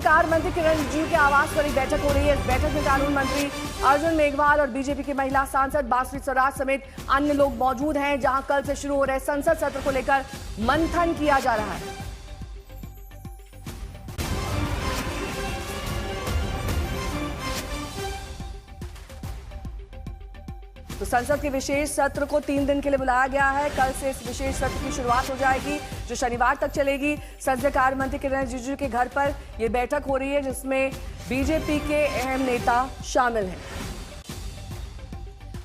कार्य मंत्री किरण रिजिजू के आवास पर एक बैठक हो रही है। इस बैठक में कानून मंत्री अर्जुन मेघवाल और बीजेपी की महिला सांसद बांसुरी स्वराज समेत अन्य लोग मौजूद हैं, जहां कल से शुरू हो रहे संसद सत्र को लेकर मंथन किया जा रहा है। तो संसद के विशेष सत्र को 3 दिन के लिए बुलाया गया है। कल से इस विशेष सत्र की शुरुआत हो जाएगी, जो शनिवार तक चलेगी। संसदीय कार्य मंत्री किरण रिजिजू के घर पर यह बैठक हो रही है, जिसमें बीजेपी के अहम नेता शामिल हैं।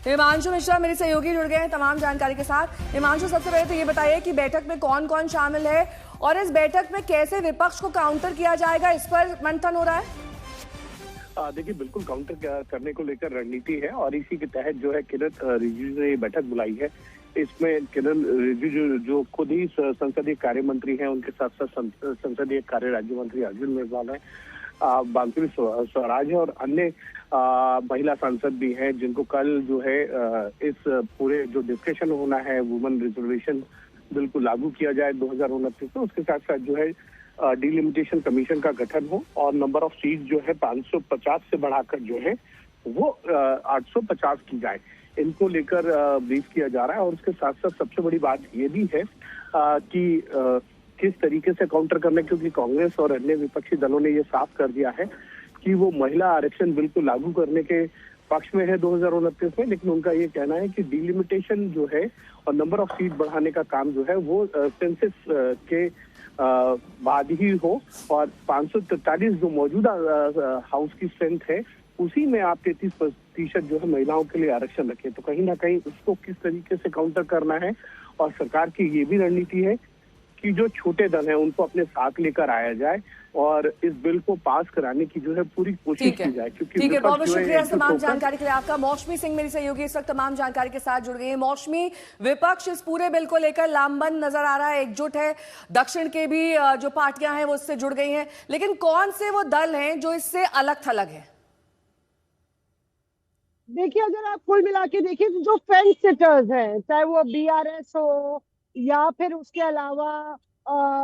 हिमांशु मिश्रा मेरे सहयोगी जुड़ गए हैं तमाम जानकारी के साथ। हिमांशु, सबसे पहले तो ये बताइए कि बैठक में कौन कौन शामिल है और इस बैठक में कैसे विपक्ष को काउंटर किया जाएगा, इस पर मंथन हो रहा है। देखिए, बिल्कुल काउंटर करने को लेकर रणनीति है और इसी के तहत जो है किरण रिजिजू ने ये बैठक बुलाई है। इसमें किरण रिजिजू जो खुद ही संसदीय कार्य मंत्री हैं, उनके साथ साथ संसदीय कार्य राज्य मंत्री अर्जुन मेघवाल है, बांसुरी स्वराज है और अन्य महिला सांसद भी हैं, जिनको कल जो है इस पूरे जो डिस्कशन होना है वुमेन रिजर्वेशन बिल को लागू किया जाए 2029 में, उसके साथ साथ जो है डिलिमिटेशन कमीशन का गठन हो और नंबर ऑफ सीट जो है 550 से बढ़ाकर जो है वो 850 की जाए। इनको लेकर ब्रीफ किया जा रहा है और उसके साथ साथ सबसे बड़ी बात ये भी है कि किस तरीके से काउंटर करना, क्योंकि कांग्रेस और अन्य विपक्षी दलों ने ये साफ कर दिया है कि वो महिला आरक्षण बिल को लागू करने के पक्ष में है 2029 में, लेकिन उनका ये कहना है कि डिलिमिटेशन जो है और नंबर ऑफ सीट बढ़ाने का काम जो है वो सेंसस के बाद ही हो और 543 जो मौजूदा हाउस की स्ट्रेंथ है उसी में आप 33% जो है महिलाओं के लिए आरक्षण रखें। तो कहीं ना कहीं उसको किस तरीके से काउंटर करना है और सरकार की ये भी रणनीति है कि जो छोटे दल हैं उनको अपने साथ लेकर आया जाए और इस बिल को पास कराने की जो है पूरी कोशिश की जाए। क्योंकि ठीक है, बहुत बहुत शुक्रिया तमाम जानकारी के लिए आपका। मौसमी सिंह मेरी सहयोगी इस वक्त तमाम जानकारी के साथ जुड़ गई है। मौसमी, विपक्ष इस पूरे बिल को लेकर लामबंद नजर आ रहा है, एकजुट है, दक्षिण के भी जो पार्टियां हैं वो इससे जुड़ गई हैं, लेकिन कौन से वो दल हैं जो इससे अलग थलग है? देखिए, अगर आप कुल मिला के देखिए तो जो फेंस सिटर्स हैं, चाहे वो बीआरएस हो या फिर उसके अलावा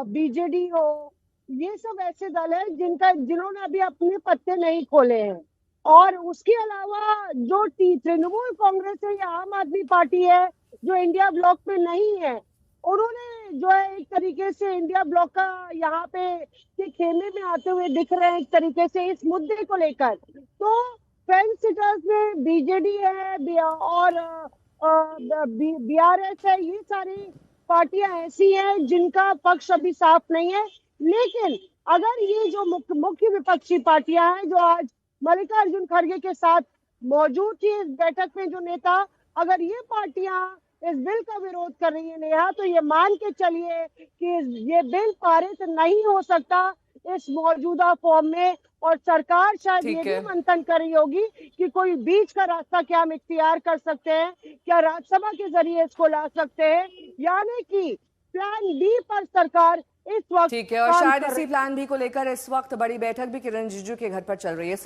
बीजेडी हो, ये सब ऐसे दल हैं जिन्होंने अभी अपने पत्ते नहीं खोले हैं। और उसके अलावा जो तृणमूल कांग्रेस है या आम आदमी पार्टी है जो इंडिया ब्लॉक में नहीं है, उन्होंने जो है एक तरीके से इंडिया ब्लॉक का यहाँ पे के खेमे में आते हुए दिख रहे हैं एक तरीके से इस मुद्दे को लेकर। तो फेंस सिटर्स में बीजेडी है और बीआरएस है, ये सारी पार्टियां ऐसी हैं जिनका पक्ष अभी साफ नहीं है। लेकिन अगर ये जो मुख्य विपक्षी पार्टियां हैं जो आज मल्लिकार्जुन खड़गे के साथ मौजूद थी इस बैठक में, जो नेता, अगर ये पार्टियां इस बिल का विरोध कर रही है नेहा, तो ये मान के चलिए कि ये बिल पारित नहीं हो सकता इस मौजूदा फॉर्म में और सरकार शायद ये भी मंथन कर रही होगी कि कोई बीच का रास्ता क्या हम इख्तियार कर सकते हैं, क्या राज्यसभा के जरिए इसको ला सकते हैं, यानी कि प्लान बी पर सरकार इस वक्त ठीक है। और शायद इसी प्लान बी को लेकर इस वक्त बड़ी बैठक भी किरण रिजिजू के घर पर चल रही है।